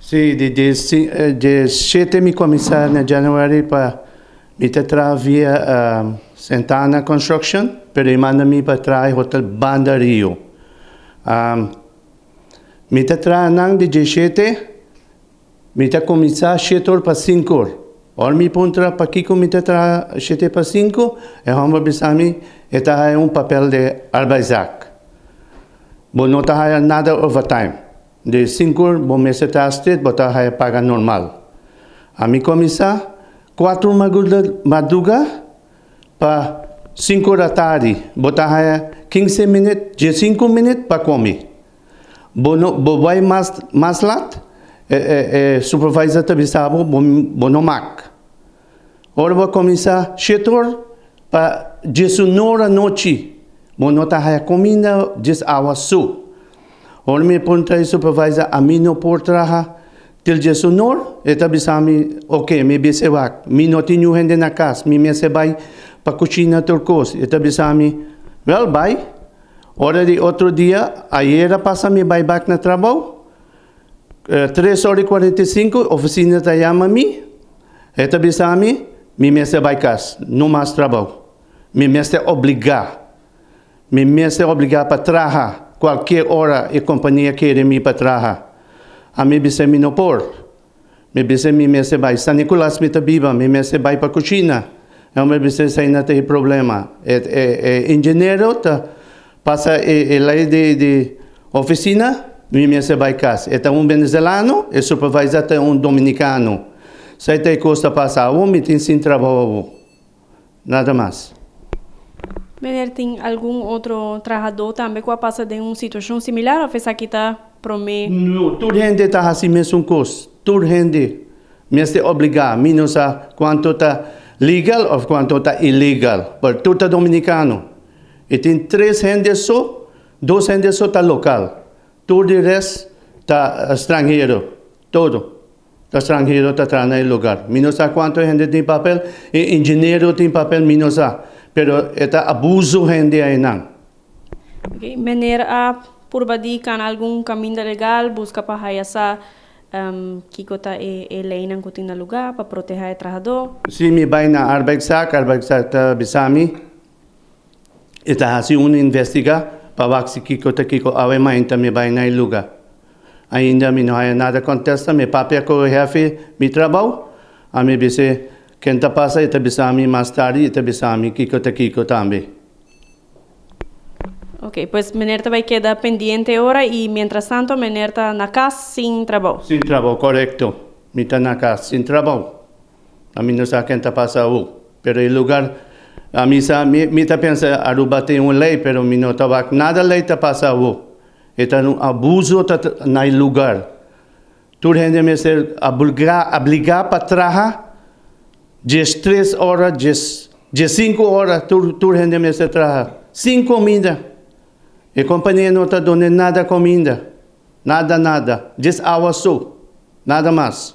Sì, de 7 mi começar na januari para me tra via Santana Construction, pero manda-me para trás Hotel Banda Rio. Me tra nang de 17, me começar 7 horas para 5 horas. Ora me puntra para aqui com me tra 7 para 5, e vamos bisami eta é papel de Arbeitstag. Bom, não tá nada overtime. De 5 horas, bom mês está street, botar a paga normal. A mim começar 4 madruga para 5 horas da tarde, botar 15 minutos, 15 minutos para comer. Bom vai mais lá, supervisor também sabe, bom não mac. Ora vou começar 7 horas para 19 horas da noite, bom não tá comida 10 horas só. Ora me pergunta o supervisor, a mim não pode trabalhar til 19 horas, e também sabe, ok, me bese vak, me não tenho gente na casa, me se vai para a cozinha turcos, e também sabe, well, bye. Ora de outro dia, ayer passa me vai back na trabalho, 3h45, oficina está chama-me, e também sabe, me se vai casa, não mais trabalho, me se obrigar para trabalhar. Qualquer hora a companhia quer me para trabalhar. A mim bisa me não por. Me bisa me se vai. San Nicolás me tabiba, me se vai para a cozinha. Eu me bisa sem não ter problema. Engenheiro tá passa lá de oficina, me se vai casa. É venezuelano, e supervisor é dominicano. Se tem coisa passar, me tem sem trabalho. Nada mais. Mener, tem algum outro trabalhador também que passa de uma situação similar ou fez aqui está promê? Não, toda gente está assim mesmo coisa. Toda gente me é obrigado, não sabe quanto está legal ou quanto está ilegal. Porque tudo está dominicano. E tem 3 gente só, 2 gente só está local. Todo o resto está estrangeiro. Todo. Está estrangeiro, está trabalhando no lugar. Não sabe quanto gente tem papel, e engenheiro tem papel, não sabe. Pero eta abuso gente aí não. Okay. Maneira por badi kan algum caminho legal busca para essa que cota é lei não cotina lugar para proteger o trabalhador. Sim, me vai na Arbeitstag tá bisami. Eta assim investiga para ver se que cota que ave mais me vai na lugar. Ainda me não há nada contesta, me papel com o chefe, me trabalho, a me bise quem está passa e bisami mais tarde e bisami Kiko também. Ok, pues Menerta vai quedar pendiente agora e, mientras tanto, Menerta na casa sem trabalho. Sem trabalho, correto. Me está na casa sem trabalho. A mim não sabe quem está passando. Pero o lugar, a mim está pensando, Aruba tem uma lei, pero me não está nada lei está passando. Está um abuso no lugar. Tudo gente me ser obrigar para trabalhar. 3 horas, 5 horas, tudo gente me se trabalha. Sem comida. E a companhia não está dando nada comida. Nada. 10 horas só. Nada mais.